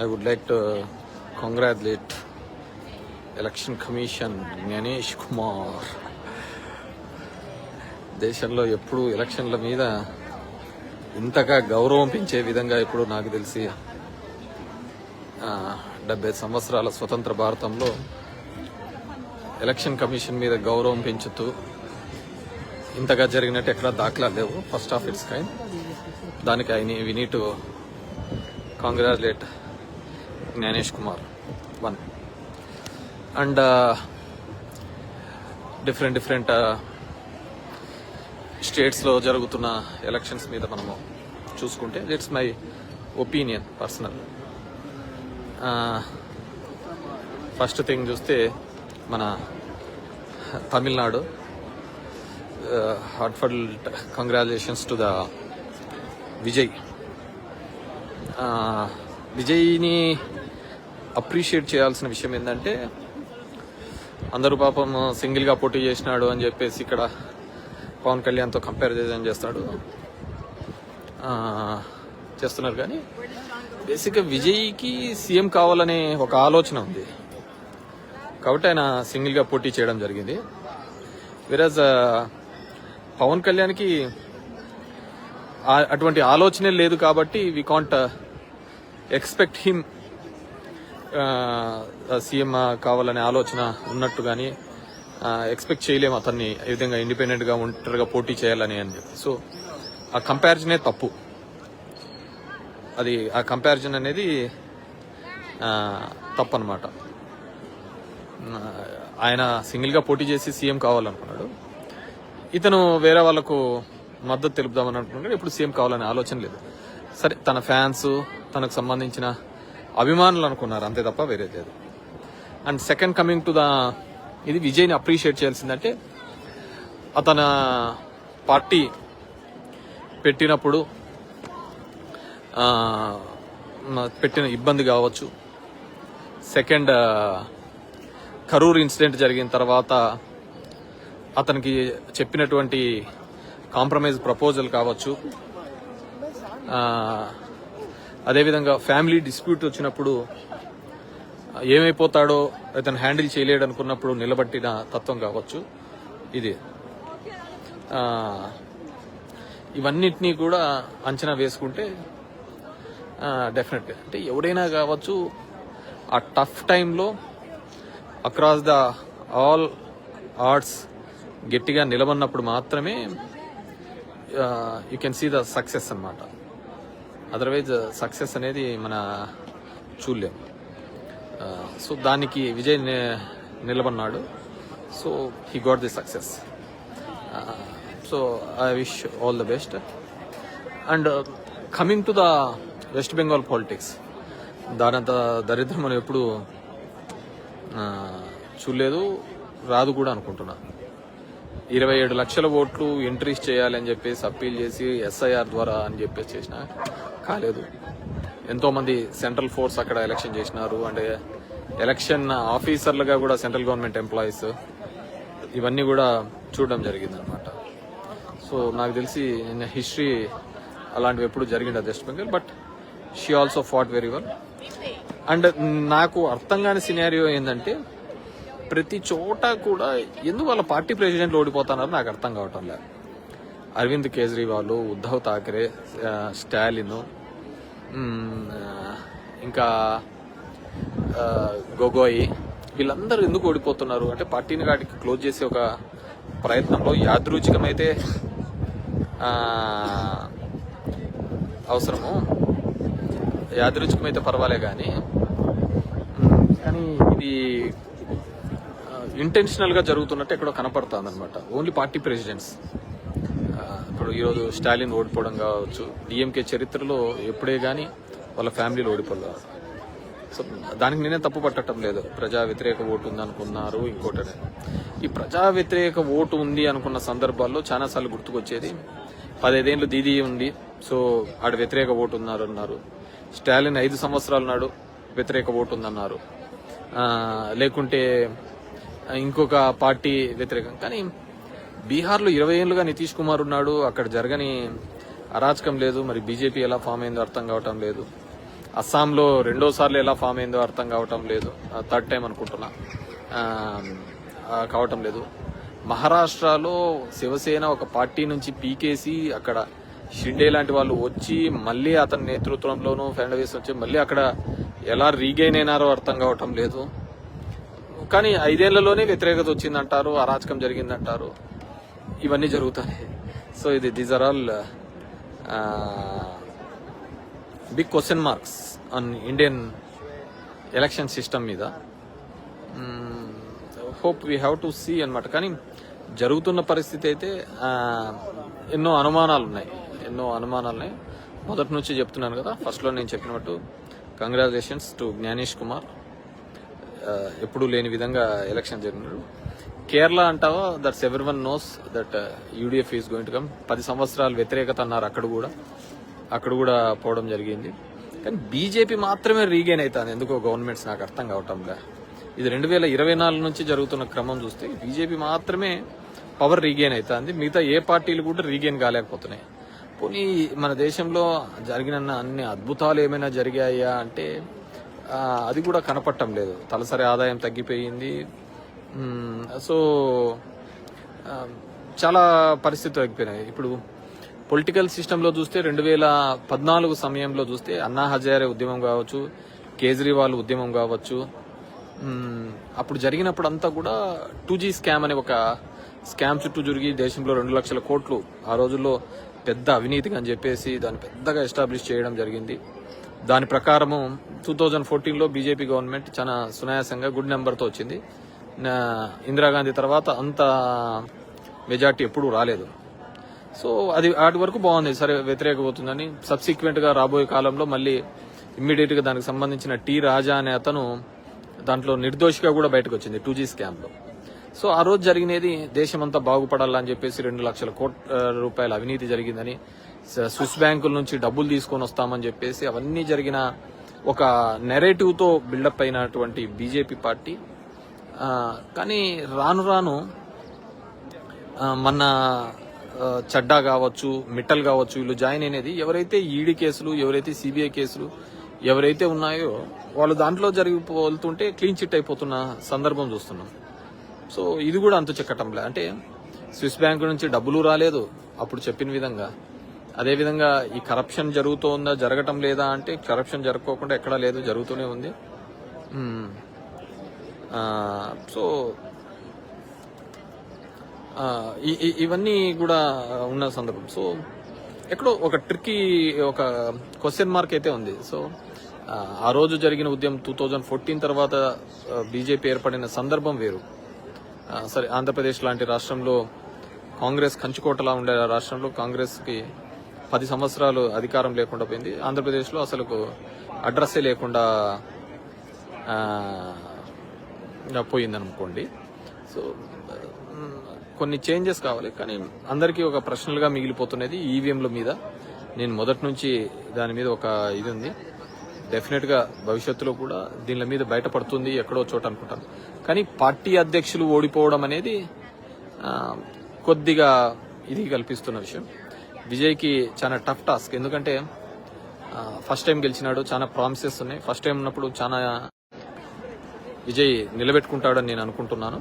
I would like to congratulate election commission Gyanesh Kumar. దేశంలో ఎప్పుడు ఎలక్షన్ల మీద ఇంతగా గౌరవం పెంచే విధంగా ఇప్పుడు నాకు తెలిసి 70 సంవత్సరాల స్వతంత్ర భారతంలో ఎలక్షన్ కమిషన్ మీద గౌరవం పెంచుతూ ఇంతగా జరిగినట్టు ఎక్కడ దాఖలా లేవు. First of it's kind. దానికి we need to congratulate Gyanesh Kumar 1. And different స్టేట్స్లో జరుగుతున్న ఎలక్షన్స్ మీద మనము చూసుకుంటే it's my opinion personal. First thing చూస్తే మన Tamil Nadu, heartful congratulations to the విజయ్ని అప్రిషియేట్ చేయాల్సిన విషయం ఏంటంటే, అందరూ పాపం సింగిల్గా పోటీ చేసినాడు అని చెప్పేసి ఇక్కడ పవన్ కళ్యాణ్తో కంపారిజన్ చేస్తున్నారు. కానీ బేసిక్గా విజయ్కి సీఎం కావాలనే ఒక ఆలోచన ఉంది కాబట్టి ఆయన సింగిల్గా పోటీ చేయడం జరిగింది. వేరజ్ పవన్ కళ్యాణ్కి అటువంటి ఆలోచనే లేదు కాబట్టి we can't expect him CM కావాలనే ఆలోచన ఉన్నట్టు కానీ ఎక్స్పెక్ట్ చేయలేము అతన్ని ఈ విధంగా ఇండిపెండెంట్గా ఒంటరిగా పోటీ చేయాలని అని చెప్పి. సో ఆ కంపారిజనే తప్పు. ఆ కంపారిజన్ అనేది తప్పు అనమాట. ఆయన సింగిల్గా పోటీ చేసి సీఎం కావాలనుకున్నాడు, ఇతను వేరే వాళ్ళకు మద్దతు తెలుపుదామని అనుకున్నాడు. ఇప్పుడు సీఎం కావాలనే ఆలోచన లేదు. సరే, తన ఫ్యాన్స్, తనకు సంబంధించిన అభిమానులు అనుకున్నారు, అంతే తప్ప వేరే లేదు. అండ్ సెకండ్ కమింగ్ టు ఇది విజయ్ని అప్రిషియేట్ చేయాల్సిందంటే, అతను పార్టీ పెట్టినప్పుడు పెట్టిన ఇబ్బంది కావచ్చు, సెకండ్ కరూర్ ఇన్సిడెంట్ జరిగిన తర్వాత అతనికి చెప్పినటువంటి కాంప్రమైజ్ ప్రపోజల్ కావచ్చు, అదేవిధంగా ఫ్యామిలీ డిస్ప్యూట్ వచ్చినప్పుడు ఏమైపోతాడో అతను హ్యాండిల్ చేయలేడు అనుకున్నప్పుడు నిలబట్టిన తత్వం కావచ్చు. ఇవన్నిటినీ కూడా అంచనా వేసుకుంటే డెఫినెట్గా అంటే ఎవరైనా కావచ్చు, ఆ టఫ్ టైంలో అక్రాస్ ద ఆల్ ఆర్ట్స్ గట్టిగా నిలబడినప్పుడు మాత్రమే you can see the success అన్నమాట. అదర్వైజ్ సక్సెస్ అనేది మన చూడలేము. సో దానికి విజయ్ నిలబడినాడు. So he got the success. So I wish all the best. And coming to the West Bengal politics, దానంత దరిద్రం మనం ఎప్పుడు చూడలేదు, రాదు కూడా అనుకుంటున్నా. 27 లక్షల ఓట్లు ఎంట్రీస్ చేయాలని చెప్పేసి అప్పీల్ చేసి ఎస్ఐఆర్ ద్వారా అని చెప్పేసి చేసిన కాలేదు. ఎంతోమంది సెంట్రల్ ఫోర్స్ అక్కడ ఎలక్షన్ చేసినారు. అంటే ఎలక్షన్ ఆఫీసర్లుగా కూడా సెంట్రల్ గవర్నమెంట్ ఎంప్లాయీస్, ఇవన్నీ కూడా చూడడం జరిగింది అనమాట. సో నాకు తెలిసి హిస్టరీ అలాంటివి ఎప్పుడు జరిగింది West Bengal. But she also fought very well. అండ్ నాకు అర్థం కాని సినారియో ఏంటంటే, ప్రతి చోట కూడా ఎందుకు వాళ్ళ పార్టీ ప్రెసిడెంట్లు ఓడిపోతున్నారో నాకు అర్థం కావటం లేదు. అరవింద్ కేజ్రీవాల్, ఉద్ధవ్ ఠాకరే, స్టాలిన్, ఇంకా గొగోయ్, వీళ్ళందరూ ఎందుకు ఓడిపోతున్నారు అంటే, పార్టీని వాటికి క్లోజ్ చేసే ఒక ప్రయత్నంలో యాదృచ్ఛికమైతే అవసరము, యాదృచ్ఛికమైతే పర్వాలే కానీ ఇది ఇంటెన్షనల్ గా జరుగుతున్నట్టు ఎక్కడో కనపడుతుంది అనమాట. Only party presidents. ఇప్పుడు ఈరోజు స్టాలిన్ ఓడిపోవడం కావచ్చు, డిఎంకే చరిత్రలో ఎప్పుడే కానీ వాళ్ళ ఫ్యామిలీలో ఓడిపోలేదు. సో దానికి నేనే తప్పు పట్టడం లేదు. ప్రజా వ్యతిరేక ఓటు ఉంది అనుకున్నారు. ఇంకోటి, ఈ ప్రజా వ్యతిరేక ఓటు ఉంది అనుకున్న సందర్భాల్లో చాలాసార్లు గుర్తుకొచ్చేది, 15 ఏళ్ళు దీదీ ఉంది, సో ఆడ వ్యతిరేక ఓటు అన్నారు. స్టాలిన్ 5 సంవత్సరాల నాడు వ్యతిరేక ఓటు ఉందన్నారు. లేకుంటే ఇంకొక పార్టీ వ్యతిరేకం. కానీ బీహార్లో 20 ఏళ్లుగా నితీష్ కుమార్ ఉన్నాడు, అక్కడ జరగని అరాచకం లేదు. మరి బీజేపీ ఎలా ఫామ్ అయిందో అర్థం కావటం లేదు. అస్సాంలో రెండోసార్లు ఎలా ఫామ్ అయిందో అర్థం కావటం లేదు, థర్డ్ టైం అనుకుంటున్నా, కావటం లేదు. మహారాష్ట్రలో శివసేన ఒక పార్టీ నుంచి పీకేసి అక్కడ షిండే లాంటి వాళ్ళు వచ్చి మళ్ళీ అతని నేతృత్వంలోనూ ఫడ్నవీస్ వచ్చి మళ్ళీ అక్కడ ఎలా రీగైన్ అయినారో అర్థం కావటం లేదు. కానీ 5 ఏళ్లలోనే వ్యతిరేకత వచ్చిందంటారు, అరాచకం జరిగిందంటారు, ఇవన్నీ జరుగుతాయి. So these are all big question marks on Indian election system మీద. Hope we have to see అన్నమాట. కానీ జరుగుతున్న పరిస్థితి అయితే ఎన్నో అనుమానాలు ఉన్నాయి. మొదటి నుంచి చెప్తున్నాను కదా, ఫస్ట్లో నేను చెప్పినట్టు కంగ్రాచులేషన్స్ టు జ్ఞానేష్ కుమార్. ఎప్పుడూ లేని విధంగా ఎలక్షన్ జరిగినాడు. కేరళ అంటావా, దట్స్ ఎవరి one knows that UDF is going to come. 10 సంవత్సరాలు వ్యతిరేకత అన్నారు, అక్కడ కూడా పోవడం జరిగింది. కానీ బీజేపీ మాత్రమే రీగైన్ అవుతుంది ఎందుకో గవర్నమెంట్స్, నాకు అర్థం కావటంలే. ఇది 2024 నుంచి జరుగుతున్న క్రమం చూస్తే బీజేపీ మాత్రమే పవర్ రీగైన్ అవుతుంది, మిగతా ఏ పార్టీలు కూడా రీగైన్ కాలేకపోతున్నాయి. పోనీ మన దేశంలో జరిగిన అన్ని అద్భుతాలు ఏమైనా జరిగాయా అంటే అది కూడా కనపడటం లేదు. తలసరి ఆదాయం తగ్గిపోయింది. సో చాలా పరిస్థితులు తగ్గిపోయినాయి. ఇప్పుడు పొలిటికల్ సిస్టంలో చూస్తే 2014 సమయంలో చూస్తే అన్నా హజారే ఉద్యమం కావచ్చు, కేజ్రీవాల్ ఉద్యమం కావచ్చు, అప్పుడు జరిగినప్పుడు అంతా కూడా 2G స్కామ్ అనే ఒక స్కామ్ చుట్టూ జరిగి దేశంలో 2 లక్షల కోట్లు ఆ రోజుల్లో పెద్ద అవినీతిగా అని చెప్పేసి దాన్ని పెద్దగా ఎస్టాబ్లిష్ చేయడం జరిగింది. దాని ప్రకారము 2014లో బీజేపీ గవర్నమెంట్ చాలా సునాయాసంగా గుడ్ నెంబర్తో వచ్చింది. ఇందిరాగాంధీ తర్వాత అంత మెజార్టీ ఎప్పుడూ రాలేదు. సో అది వాటి వరకు బాగుంది, సరే వ్యతిరేకపోతుందని. సబ్సిక్వెంట్ గా రాబోయే కాలంలో మళ్ళీ ఇమ్మీడియట్ గా దానికి సంబంధించిన టి రాజా అనే అతను దాంట్లో నిర్దోషిగా కూడా బయటకు వచ్చింది 2G స్కామ్ లో. సో ఆ రోజు జరిగినది దేశమంతా బాగుపడాలని చెప్పేసి 2 లక్షల కోట్ల రూపాయల అవినీతి జరిగిందని, స్విస్ బ్యాంకుల నుంచి డబ్బులు తీసుకొని వస్తామని చెప్పేసి అవన్నీ జరిగిన ఒక నెరేటివ్ తో బిల్డప్ అయినటువంటి బీజేపీ పార్టీ. కానీ రాను మన చడ్డా కావచ్చు, మిట్టల్ కావచ్చు, వీళ్ళు జాయిన్ అయినది ఎవరైతే ఈడీ కేసులు, ఎవరైతే సిబిఐ కేసులు ఎవరైతే ఉన్నాయో వాళ్ళు దాంట్లో జరిగిపోతుంటే క్లీన్ చిట్ అయిపోతున్న సందర్భం చూస్తున్నాం. సో ఇది కూడా అంతు చెక్కటంలే. అంటే స్విస్ బ్యాంకు నుంచి డబ్బులు రాలేదు అప్పుడు చెప్పిన విధంగా. అదేవిధంగా ఈ కరప్షన్ జరుగుతోందా, జరగటం లేదా అంటే కరప్షన్ జరగకోకుండా ఎక్కడా లేదు, జరుగుతూనే ఉంది. సో ఇవన్నీ కూడా ఉన్న సందర్భం. సో ఎక్కడో ఒక ట్రిక్కీ ఒక క్వశ్చన్ మార్క్ అయితే ఉంది. సో ఆ రోజు జరిగిన ఉద్యమం 2014 తర్వాత బీజేపీ ఏర్పడిన సందర్భం వేరు. సరే, ఆంధ్రప్రదేశ్ లాంటి రాష్ట్రంలో కాంగ్రెస్ కంచుకోటలా ఉండే రాష్ట్రంలో కాంగ్రెస్కి 10 సంవత్సరాలు అధికారం లేకుండా పోయింది. ఆంధ్రప్రదేశ్లో అసలు అడ్రస్సే లేకుండా పోయిందనుకోండి. సో కొన్ని చేంజెస్ కావాలి. కానీ అందరికీ ఒక ప్రశ్నలుగా మిగిలిపోతున్నది ఈవీఎంల మీద. నేను మొదటి నుంచి దాని మీద ఒక ఇది ఉంది. డెఫినెట్ గా భవిష్యత్తులో కూడా దీని మీద బయటపడుతుంది ఎక్కడో చోట అనుకుంటాను. కానీ పార్టీ అధ్యక్షులు ఓడిపోవడం అనేది కొద్దిగా ఇది కల్పిస్తున్న విషయం. విజయ్కి చాలా టఫ్ టాస్క్. ఎందుకంటే ఫస్ట్ టైం గెలిచినాడు, చాలా ప్రామిసెస్ ఉన్నాయి. ఫస్ట్ టైం ఉన్నప్పుడు చాలా విజయ్ నిలబెట్టుకుంటాడని నేను అనుకుంటున్నాను.